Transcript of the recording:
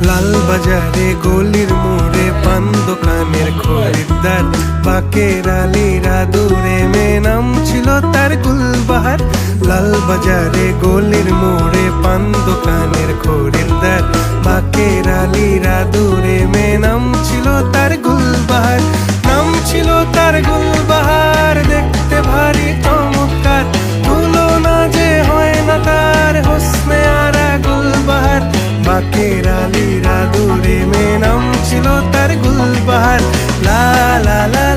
লাল বাজারে গলির মোড়ে পান দোকানের খরিদ্দার, বাকের আলীরা দূরে মেয়ে নাম ছিল তার গুলবাহার। লাল বাজারে গলির মোড়ে পান দোকানের খরিদ্দার, বাকের আলীরা দূরে মেয়ে নাম ছিল তার গুলবাহার। নাম ছিল তার গুলবাহার, দেখতে ভারী চমৎকার, তুলনা যে হয় না তার হোসনে আরা গুলবাহার। বাকের আলীরা দূরে মেয়ে নাম ছিল তার গুলবাহার। লা লা লা